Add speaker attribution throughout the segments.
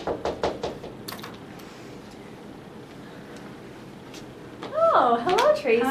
Speaker 1: Oh, hello, Tracy.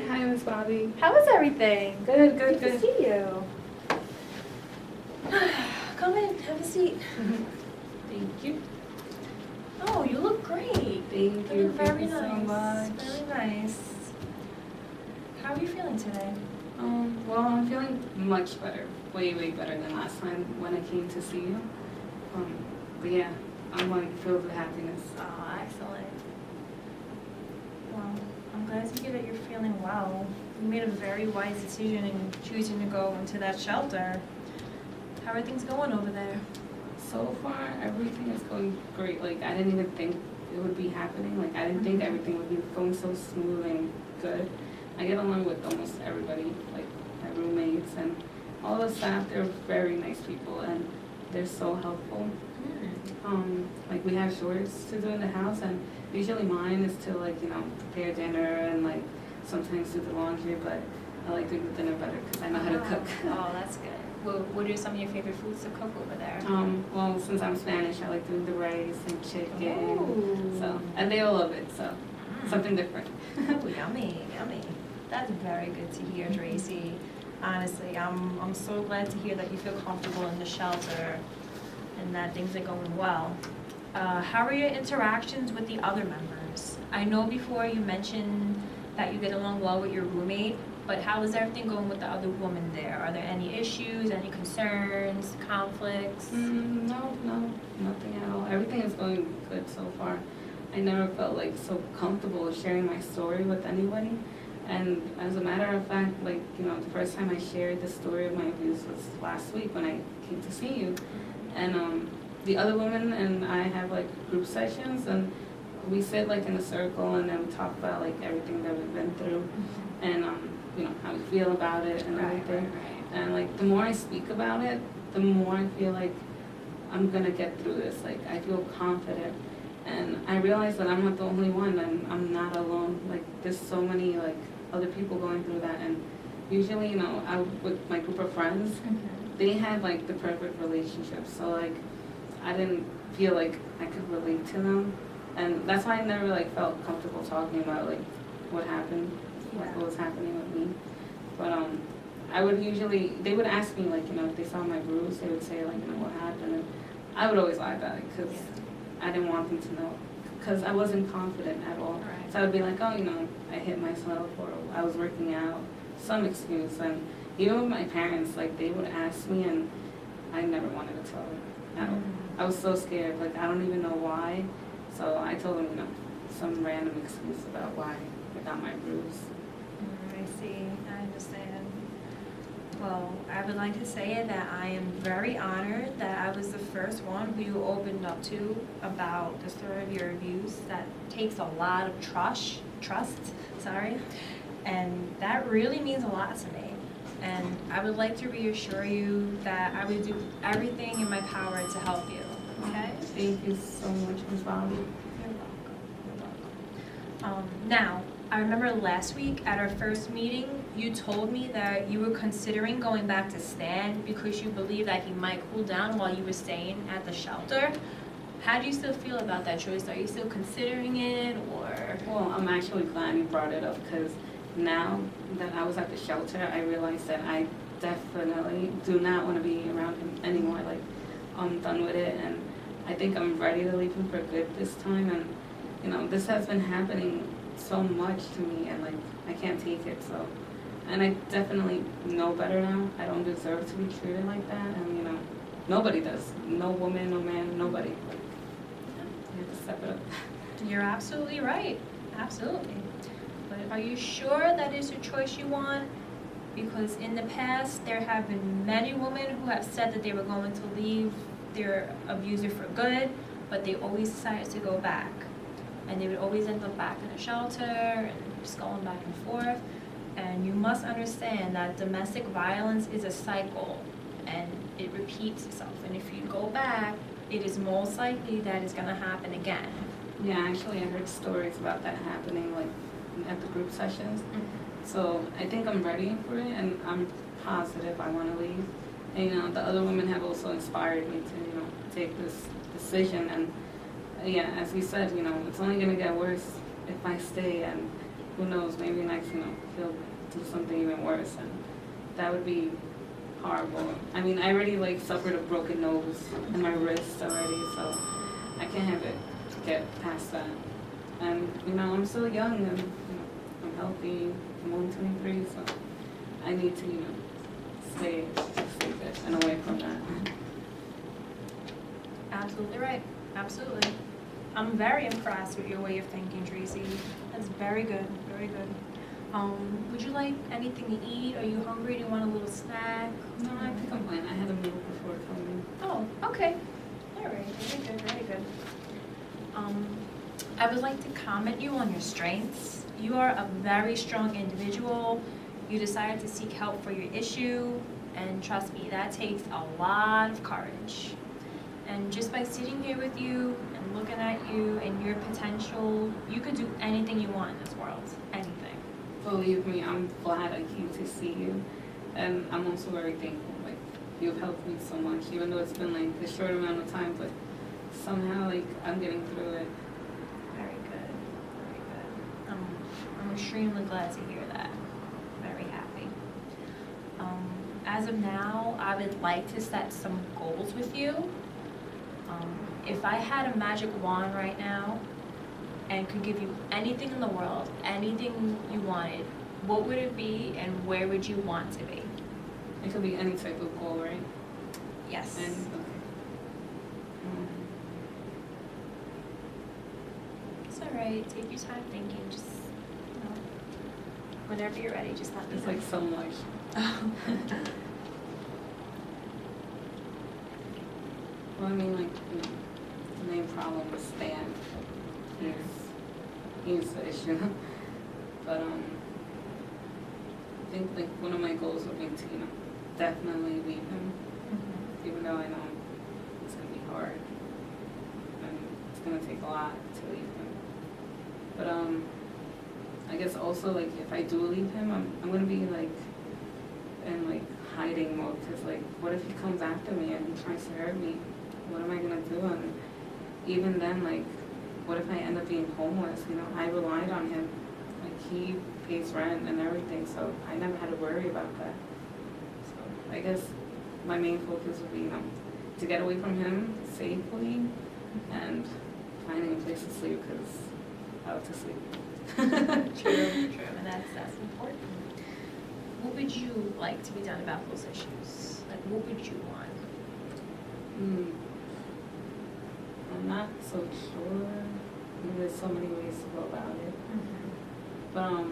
Speaker 2: Hi, Miss Bobby.
Speaker 1: How is everything?
Speaker 2: Good.
Speaker 1: Good to see you. Come in, have a seat.
Speaker 2: Thank you.
Speaker 1: Oh, you look great.
Speaker 2: Thank
Speaker 1: You
Speaker 2: you.
Speaker 1: look very
Speaker 2: Thank you so
Speaker 1: nice.
Speaker 2: much.
Speaker 1: Very nice. How are you feeling today?
Speaker 2: Well, I'm feeling much better. Way better than last time when I came to see you. But yeah, I'm like filled with happiness.
Speaker 1: Oh, excellent. Well, I'm glad to hear that you're feeling well. You made a very wise decision in choosing to go into that shelter. How are things going over there?
Speaker 2: So far, everything is going great. Like, I didn't even think it would be happening. Like, I didn't think everything would be going so smooth and good. I get along with almost everybody, like my roommates and all the staff. They're very nice people and they're so helpful. Like, we have chores to do in the house, and usually mine is to, like, prepare dinner and, like, sometimes do the laundry, but I like doing the dinner better because I know how to cook.
Speaker 1: Oh, that's good. What are some of your favorite foods to cook over there?
Speaker 2: Well, since I'm Spanish, I like doing the rice and chicken.
Speaker 1: Ooh.
Speaker 2: So, and they all love it, so something different.
Speaker 1: Oh, yummy. That's very good to hear, Tracy. Honestly, I'm so glad to hear that you feel comfortable in the shelter and that things are going well. How are your interactions with the other members? I know before you mentioned that you get along well with your roommate, but how is everything going with the other woman there? Are there any issues, any concerns, conflicts?
Speaker 2: No, nothing at all. Everything is going good so far. I never felt like so comfortable sharing my story with anybody. And as a matter of fact, like, the first time I shared the story of my abuse was last week when I came to see you. And the other women and I have like group sessions, and we sit like in a circle and then we talk about like everything that we've been through and how we feel about it and everything.
Speaker 1: Right.
Speaker 2: And like the more I speak about it, the more I feel like I'm gonna get through this. Like, I feel confident, and I realize that I'm not the only one, and I'm not alone. Like, there's so many like other people going through that, and usually, I with my group of friends, they had like the perfect relationship. So like, I didn't feel like I could relate to them, and that's why I never like felt comfortable talking about like what happened, like what was happening with me. But they would ask me like, if they saw my bruise, they would say like, what happened, and I would always lie about it because I didn't want them to know, because I wasn't confident at all.
Speaker 1: Right.
Speaker 2: So I would be like, oh, I hit myself, or I was working out, some excuse. And even with my parents, like, they would ask me, and I never wanted to tell them at all. I was so scared, like, I don't even know why. So I told them, some random excuse about why I got my bruise.
Speaker 1: I see, I understand. Well, I would like to say that I am very honored that I was the first one who you opened up to about the story of your abuse. That takes a lot of trust, and that really means a lot to me. And I would like to reassure you that I would do everything in my power to help you, okay?
Speaker 2: Thank you so much, Ms. Bobby.
Speaker 1: You're welcome. Now, I remember last week at our first meeting, you told me that you were considering going back to Stan because you believed that he might cool down while you were staying at the shelter. How do you still feel about that choice? Are you still considering it, or?
Speaker 2: Well, I'm actually glad you brought it up, because now that I was at the shelter, I realized that I definitely do not want to be around him anymore. Like, I'm done with it, and I think I'm ready to leave him for good this time. And, this has been happening so much to me, and like, I can't take it. So, and I definitely know better now. I don't deserve to be treated like that, and nobody does. No woman, no man, nobody. Like, you have to step it up.
Speaker 1: You're absolutely right. Absolutely. But are you sure that is the choice you want? Because in the past, there have been many women who have said that they were going to leave their abuser for good, but they always decided to go back. And they would always end up back in a shelter and just going back and forth. And you must understand that domestic violence is a cycle, and it repeats itself. And if you go back, it is most likely that it's going to happen again.
Speaker 2: Yeah, actually, I heard stories about that happening, like, at the group sessions. So I think I'm ready for it, and I'm positive I want to leave. And, the other women have also inspired me to, take this decision. And yeah, as we said, it's only gonna get worse if I stay, and who knows, maybe next, he'll do something even worse, and that would be horrible. I mean, I already suffered a broken nose and my wrist already, so I can't have it get past that. And I'm still young, and I'm healthy. I'm only 23, so I need to stay good and away from that.
Speaker 1: Absolutely right. Absolutely. I'm very impressed with your way of thinking, Tracy. That's very good. Very good. Would you like anything to eat? Are you hungry? Do you want a little snack?
Speaker 2: No, I think I'm fine. I had a meal before coming.
Speaker 1: Oh, okay. All right. Very good. Very good. I would like to comment you on your strengths. You are a very strong individual. You decided to seek help for your issue, and trust me, that takes a lot of courage. And just by sitting here with you and looking at you and your potential, you could do anything you want in this world. Anything.
Speaker 2: Believe me, I'm glad I came to see you, and I'm also very thankful. You've helped me so much, even though it's been a short amount of time, but somehow I'm getting through it.
Speaker 1: Very good. Very good. I'm extremely glad to hear that. Very happy. As of now, I would like to set some goals with you. If I had a magic wand right now and could give you anything in the world, anything you wanted, what would it be and where would you want to be?
Speaker 2: It could be any type of goal, right?
Speaker 1: Yes.
Speaker 2: Okay.
Speaker 1: It's all right. Take your time thinking. Just, whenever you're ready, just let me know.
Speaker 2: It's so much. Well, I mean, the main problem is Stan. He's the issue. But I think one of my goals would be to, definitely leave him.
Speaker 1: Mm-hmm.
Speaker 2: Even though I know it's gonna be hard and it's gonna take a lot to leave him. But I guess also if I do leave him, I'm gonna be in hiding mode, because what if he comes after me and he tries to hurt me? What am I gonna do? And even then, what if I end up being homeless? I relied on him. He pays rent and everything, so I never had to worry about that. So I guess my main focus would be, to get away from him safely and finding a place to sleep, because I like to sleep.
Speaker 1: True, and that's important. What would you like to be done about those issues? What would you want?
Speaker 2: I'm not so sure. There's so many ways to go about it. But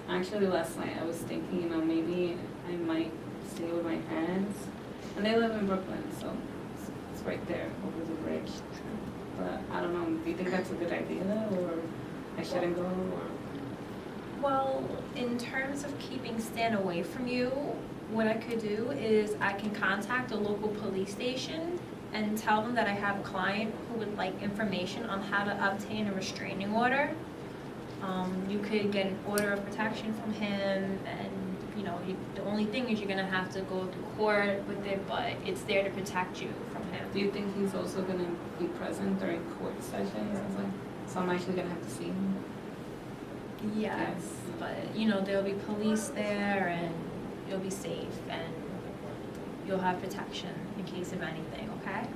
Speaker 2: actually last night I was thinking, maybe I might stay with my parents. And they live in Brooklyn, so it's right there over the bridge. But I don't know, do you think that's a good idea, or I shouldn't go, or?
Speaker 1: Well, in terms of keeping Stan away from you, what I could do is I can contact a local police station and tell them that I have a client who would like information on how to obtain a restraining order. You could get an order of protection from him, and the only thing is you're gonna have to go through court with it, but it's there to protect you from him.
Speaker 2: Do you think he's also gonna be present during court sessions? So I'm actually gonna have to see him?
Speaker 1: Yes, but there'll be police there, and you'll be safe, and you'll have protection in case of anything, okay?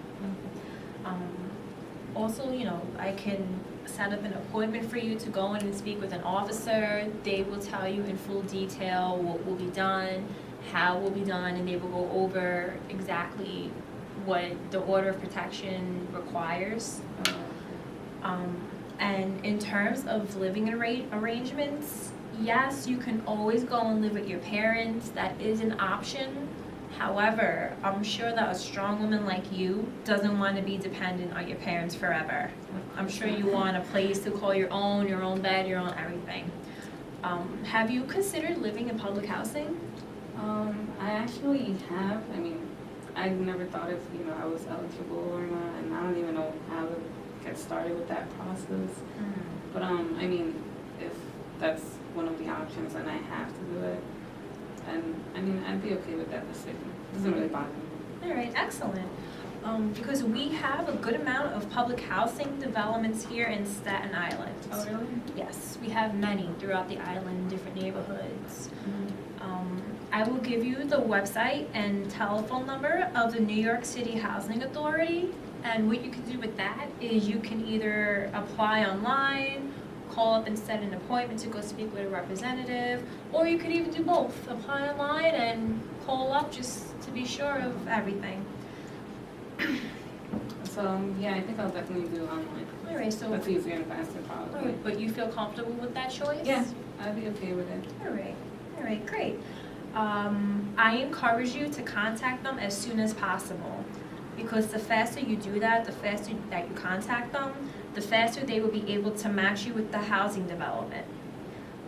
Speaker 1: Also, I can set up an appointment for you to go in and speak with an officer. They will tell you in full detail what will be done, how will be done, and they will go over exactly what the order of protection requires. And in terms of living arrangements, yes, you can always go and live with your parents. That is an option. However, I'm sure that a strong woman like you doesn't want to be dependent on your parents forever. I'm sure you want a place to call your own bed, your own everything. Have you considered living in public housing?
Speaker 2: I actually have. I never thought if I was eligible or not, and I don't even know how to get started with that process. But if that's one of the options and I have to do it, and I'd be okay with that decision. It doesn't really bother me.
Speaker 1: All right, excellent. Because we have a good amount of public housing developments here in Staten Island.
Speaker 2: Oh, really?
Speaker 1: Yes, we have many throughout the island, different neighborhoods.
Speaker 2: Mm-hmm.
Speaker 1: I will give you the website and telephone number of the New York City Housing Authority. And what you can do with that is you can either apply online, call up and set an appointment to go speak with a representative, or you could even do both. Apply online and call up just to be sure of everything.
Speaker 2: So, yeah, I think I'll definitely do online.
Speaker 1: All right, so,
Speaker 2: That's easier and faster,
Speaker 1: all
Speaker 2: probably.
Speaker 1: right, but you feel comfortable with that choice?
Speaker 2: Yeah, I'd be okay with it.
Speaker 1: All right, great. I encourage you to contact them as soon as possible, because the faster you do that, the faster that you contact them, the faster they will be able to match you with the housing development.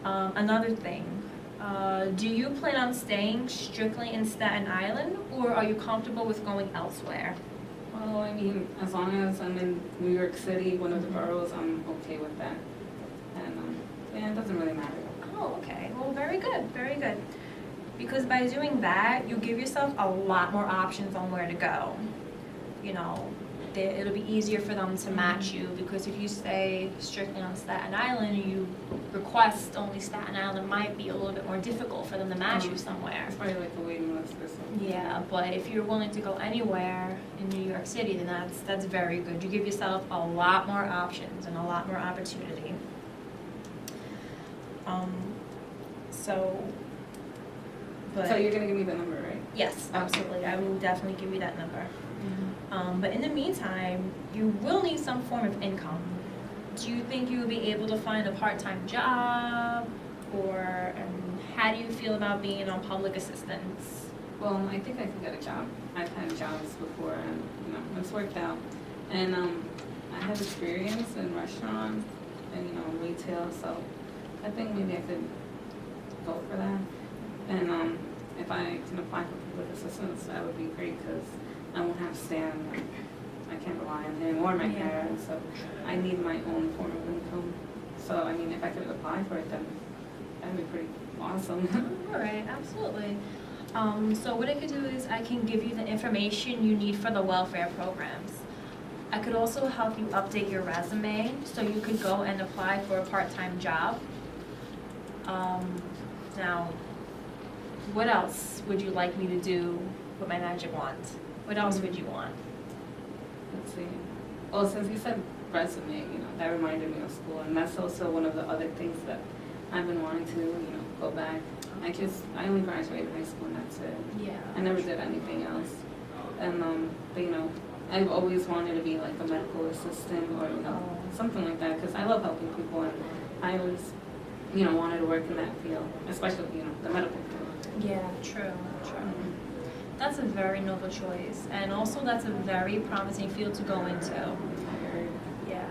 Speaker 1: Another thing, do you plan on staying strictly in Staten Island, or are you comfortable with going elsewhere?
Speaker 2: Well, I mean, as long as I'm in New York City, one of the boroughs, I'm okay with that. And, yeah, it doesn't really matter.
Speaker 1: Oh, okay. Well, very good, very good. Because by doing that, you give yourself a lot more options on where to go. You know, it'll be easier for them to match you, because if you stay strictly on Staten Island and you request only Staten Island, it might be a little bit more difficult for them to match you somewhere.
Speaker 2: It's probably like a waiting list or something.
Speaker 1: Yeah, but if you're willing to go anywhere in New York City, then that's very good. You give yourself a lot more options and a lot more opportunity.
Speaker 2: So you're gonna give me the number, right?
Speaker 1: Yes, absolutely. I will definitely give you that number. But in the meantime, you will need some form of income. Do you think you will be able to find a part-time job, or how do you feel about being on public assistance?
Speaker 2: Well, I think I can get a job. I've had jobs before, and it's worked out. And I have experience in restaurants and retail, so I think maybe I could go for that. And if I can apply for public assistance, that would be great, because I won't have Stan. I can't rely on him or my parents, so I need my own form of income. So, I mean, if I could apply for it, then that'd be pretty awesome.
Speaker 1: All right, absolutely. So what I could do is I can give you the information you need for the welfare programs. I could also help you update your resume so you could go and apply for a part-time job. Now, what else would you like me to do with my magic wand? What else would you want?
Speaker 2: Let's see. Well, since you said resume, that reminded me of school, and that's also one of the other things that I've been wanting to, go back. I only graduated high school and that's it.
Speaker 1: Yeah.
Speaker 2: I never did anything else. And, but, I've always wanted to be like a medical assistant or, something like that, because I love helping people, and I always, wanted to work in that field, especially, the medical field.
Speaker 1: Yeah, true. That's a very noble choice, and also that's a very promising field to go into. Yeah,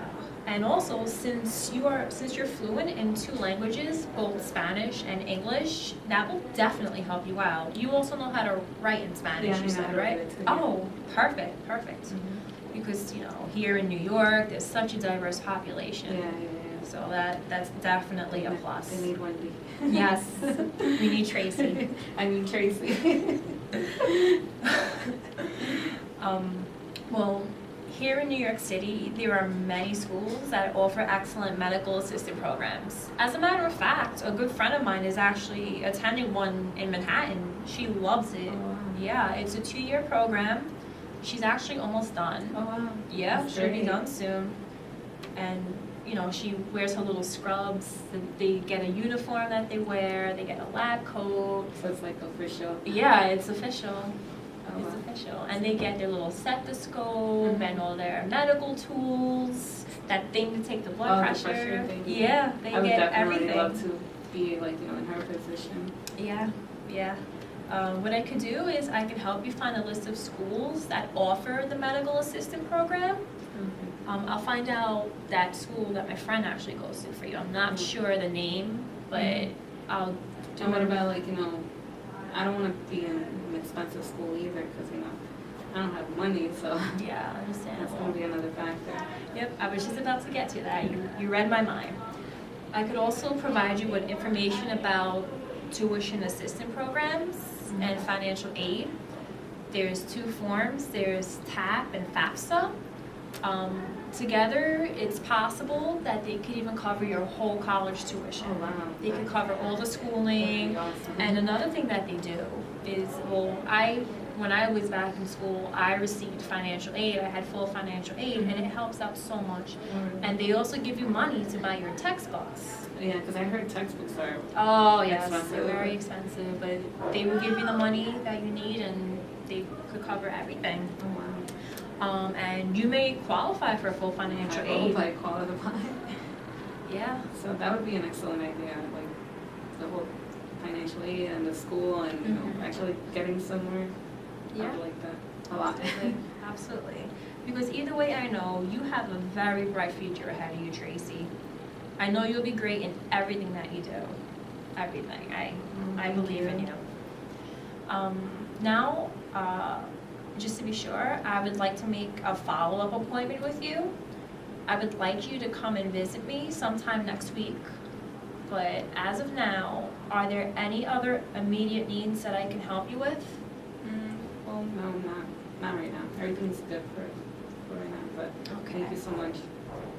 Speaker 1: and also since you're fluent in 2 languages, both Spanish and English, that will definitely help you out. You also know how to write in Spanish, you said, right? Oh, perfect.
Speaker 2: Mm-hmm.
Speaker 1: Because here in New York, there's such a diverse population.
Speaker 2: Yeah.
Speaker 1: So that's definitely a plus.
Speaker 2: They need Wendy.
Speaker 1: Yes, we need Tracy.
Speaker 2: I mean Tracy.
Speaker 1: Well, here in New York City, there are many schools that offer excellent medical assistant programs. As a matter of fact, a good friend of mine is actually attending one in Manhattan. She loves it.
Speaker 2: Oh, wow.
Speaker 1: Yeah, it's a 2-year program. She's actually almost done.
Speaker 2: Oh, wow.
Speaker 1: Yeah,
Speaker 2: That's
Speaker 1: she'll be
Speaker 2: great.
Speaker 1: done soon. And she wears her little scrubs. They get a uniform that they wear. They get a lab coat.
Speaker 2: So it's like official.
Speaker 1: Yeah, it's official.
Speaker 2: Oh,
Speaker 1: It's
Speaker 2: wow.
Speaker 1: official. And they get their little stethoscope and all their medical tools, that thing to take the blood
Speaker 2: The
Speaker 1: pressure.
Speaker 2: pressure thing.
Speaker 1: Yeah, they
Speaker 2: I would
Speaker 1: get
Speaker 2: definitely
Speaker 1: everything.
Speaker 2: love to be in her position.
Speaker 1: Yeah. What I could do is I could help you find a list of schools that offer the medical assistant program. I'll find out that school that my friend actually goes to for you. I'm not sure the name, but I'll do
Speaker 2: And what
Speaker 1: it.
Speaker 2: about I don't want to be in an expensive school either, because I don't have money, so
Speaker 1: Yeah,
Speaker 2: that's going to
Speaker 1: understandable.
Speaker 2: be another factor.
Speaker 1: Yep, I was just about to get to that. You read my mind. I could also provide you with information about tuition assistance programs and financial aid. There's 2 forms, there's TAP and FAFSA. Together, it's possible that they could even cover your whole college tuition.
Speaker 2: Oh, wow.
Speaker 1: They could cover all the schooling.
Speaker 2: Awesome.
Speaker 1: And another thing that they do is, well, when I was back in school, I received financial aid. I had full financial aid, and it helps out so much. And they also give you money to buy your textbooks.
Speaker 2: Yeah, because I heard textbooks are.
Speaker 1: Oh, yes,
Speaker 2: expensive.
Speaker 1: they're very expensive, but they will give you the money that you need, and they could cover everything.
Speaker 2: Oh, wow.
Speaker 1: And you may qualify for full financial aid.
Speaker 2: I qualify.
Speaker 1: Yeah.
Speaker 2: So that would be an excellent idea, like the whole financial aid and the school and you know, actually getting somewhere. I
Speaker 1: Yeah.
Speaker 2: would like that a lot.
Speaker 1: Absolutely. Absolutely. Because either way, I know you have a very bright future ahead of you, Tracy. I know you'll be great in everything that you do. Everything. I believe in you. Now, just to be sure, I would like to make a follow-up appointment with you. I would like you to come and visit me sometime next week. But as of now, are there any other immediate needs that I can help you with?
Speaker 2: Well, no, not right now. Everything's good for right now, but thank you so much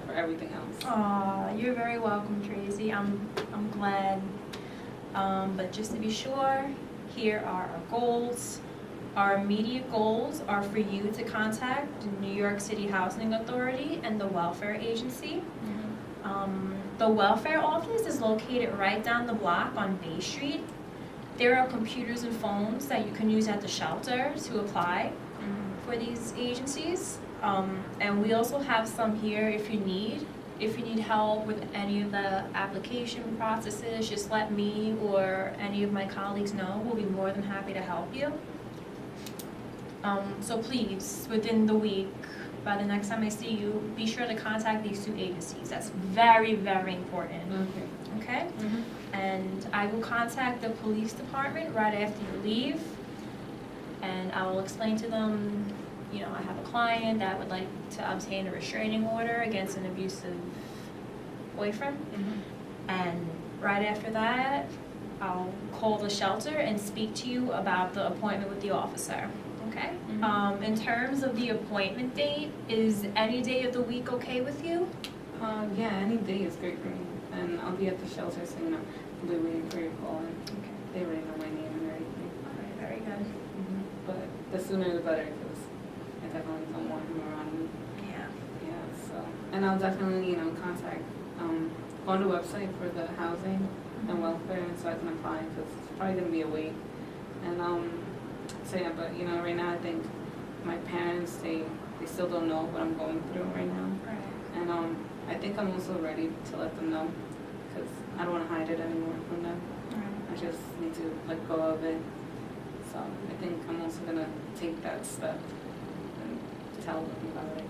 Speaker 2: for everything else.
Speaker 1: Aw, you're very welcome, Tracy. I'm glad. But just to be sure, here are our goals. Our immediate goals are for you to contact the New York City Housing Authority and the Welfare Agency. The welfare office is located right down the block on Bay Street. There are computers and phones that you can use at the shelter to apply for these agencies. And we also have some here if you need. If you need help with any of the application processes, just let me or any of my colleagues know. We'll be more than happy to help you. So please, within the week, by the next time I see you, be sure to contact these 2 agencies. That's very, very important. Okay? And I will contact the police department right after you leave, and I will explain to them, you know, I have a client that would like to obtain a restraining order against an abusive boyfriend. And right after that, I'll call the shelter and speak to you about the appointment with the officer. Okay? In terms of the appointment date, is any day of the week okay with you?
Speaker 2: Yeah, any day is great for me. And I'll be at the shelter, so you know, I'll be waiting for your call. And they already know my name and everything.
Speaker 1: Alright, very good.
Speaker 2: But the sooner the better, because I definitely don't want him around me.
Speaker 1: Yeah.
Speaker 2: Yeah, so. And I'll definitely, you know, contact, go on the website for the housing and welfare, so I can apply, because it's probably going to be a wait. And, so yeah, but you know, right now I think my parents, they still don't know what I'm going through right now.
Speaker 1: Right.
Speaker 2: And I think I'm also ready to let them know, because I don't want to hide it anymore from them. I just need to let go of it. So I think I'm also going to take that step and tell them about it.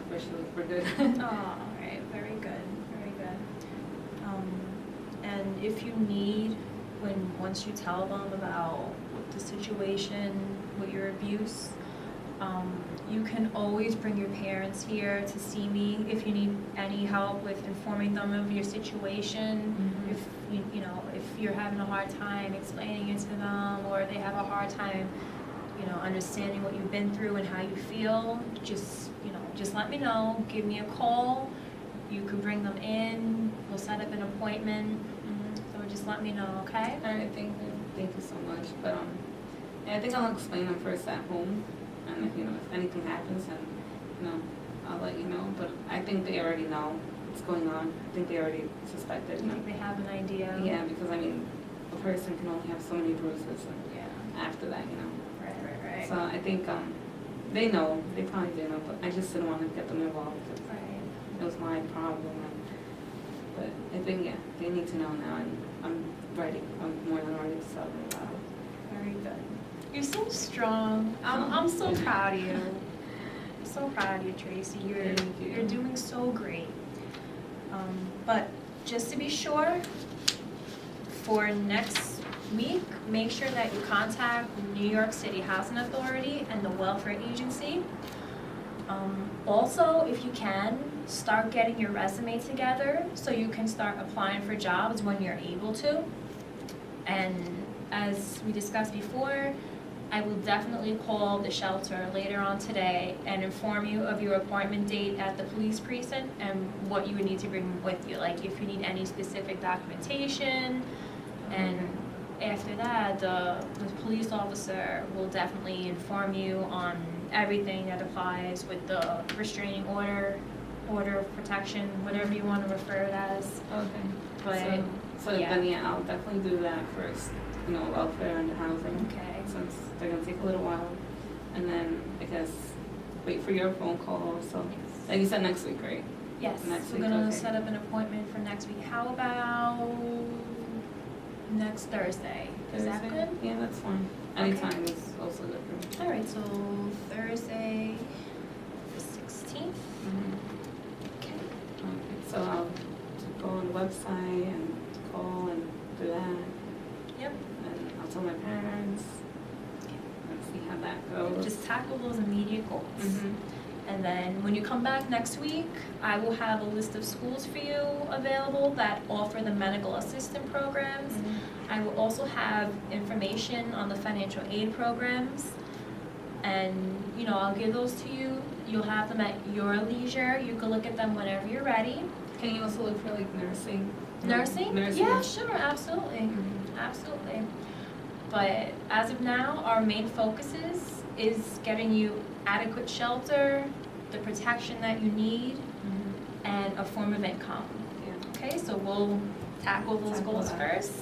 Speaker 2: Officially, we're good.
Speaker 1: All right, very good, very good. And if you need, once you tell them about the situation with your abuse, you can always bring your parents here to see me if you need any help with informing them of your situation. If you know, if you're having a hard time explaining it to them, or they have a hard time, you know, understanding what you've been through and how you feel, just let me know. Give me a call. You can bring them in. We'll set up an appointment. So just let me know, okay?
Speaker 2: All right, thank you so much. But yeah, I think I'll explain them first at home, and if anything happens, and I'll let you know. But I think they already know what's going on. I think they already suspected.
Speaker 1: I think they have an idea.
Speaker 2: Yeah, because I mean, a person can only have so many bruises, and after that,
Speaker 1: Right.
Speaker 2: So I think they know. They probably do know, but I just didn't want to get them involved. It was my problem. But I think they need to know now, and I'm ready. I'm more than ready to tell them about it.
Speaker 1: Very good. You're so strong. I'm so proud of you. I'm so proud of you, Tracy. You're doing so great. But just to be sure, for next week, make sure that you contact the New York City Housing Authority and the Welfare Agency. Also, if you can, start getting your resume together so you can start applying for jobs when you're able to. And as we discussed before, I will definitely call the shelter later on today and inform you of your appointment date at the police precinct and what you would need to bring with you, like if you need any specific documentation. And after that, the police officer will definitely inform you on everything that applies with the restraining order of protection, whatever you want to refer it as.
Speaker 2: Okay.
Speaker 1: But
Speaker 2: So
Speaker 1: yeah.
Speaker 2: then, yeah, I'll definitely do that first, welfare and housing.
Speaker 1: Okay.
Speaker 2: Since they're gonna take a little while. And then, I guess, wait for your phone call, so, like you said, next week, right?
Speaker 1: Yes,
Speaker 2: Next
Speaker 1: we're
Speaker 2: week,
Speaker 1: gonna
Speaker 2: okay.
Speaker 1: set up an appointment for next week. How about next Thursday? Is that
Speaker 2: Thursday?
Speaker 1: good?
Speaker 2: Yeah, that's fine.
Speaker 1: Okay.
Speaker 2: Anytime is also good for me.
Speaker 1: All right, so Thursday, the 16th. Okay.
Speaker 2: Okay, so I'll go on the website and call and do that,
Speaker 1: Yep.
Speaker 2: and I'll tell my parents, and see how that goes.
Speaker 1: Just tackle those immediate goals.
Speaker 2: Mhm.
Speaker 1: And then when you come back next week, I will have a list of schools for you available that offer the medical assistant programs. I will also have information on the financial aid programs. And, I'll give those to you. You'll have them at your leisure. You can look at them whenever you're ready.
Speaker 2: Can you also look for like nursing?
Speaker 1: Nursing?
Speaker 2: Nursing.
Speaker 1: Yeah, sure, absolutely.
Speaker 2: Mhm.
Speaker 1: Absolutely. But as of now, our main focus is getting you adequate shelter, the protection that you need, and a form of income.
Speaker 2: Yeah.
Speaker 1: Okay, so we'll tackle those
Speaker 2: Tackle
Speaker 1: goals
Speaker 2: that.
Speaker 1: first.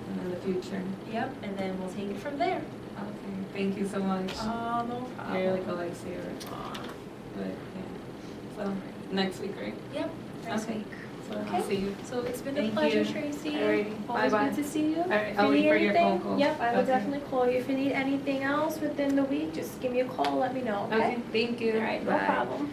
Speaker 2: And in the future.
Speaker 1: Yep, and then we'll take it from there.
Speaker 2: Okay, thank you so much.
Speaker 1: Oh, no problem.
Speaker 2: You're like a lifesaver.
Speaker 1: Aw.
Speaker 2: But, yeah. So, next week, right?
Speaker 1: Yep, next
Speaker 2: Okay.
Speaker 1: week.
Speaker 2: So
Speaker 1: Okay.
Speaker 2: I'll see you.
Speaker 1: So it's been a
Speaker 2: Thank
Speaker 1: pleasure,
Speaker 2: you.
Speaker 1: Tracy.
Speaker 2: Alrighty,
Speaker 1: Always
Speaker 2: bye-bye.
Speaker 1: good to see you.
Speaker 2: Alright,
Speaker 1: If
Speaker 2: I'll
Speaker 1: you
Speaker 2: wait
Speaker 1: need
Speaker 2: for your phone
Speaker 1: anything,
Speaker 2: call.
Speaker 1: Yep, I will
Speaker 2: Okay.
Speaker 1: definitely call you. If you need anything else within the week, just give me a call, let me know, okay?
Speaker 2: Okay, thank you.
Speaker 1: All right, no
Speaker 2: Bye.
Speaker 1: problem.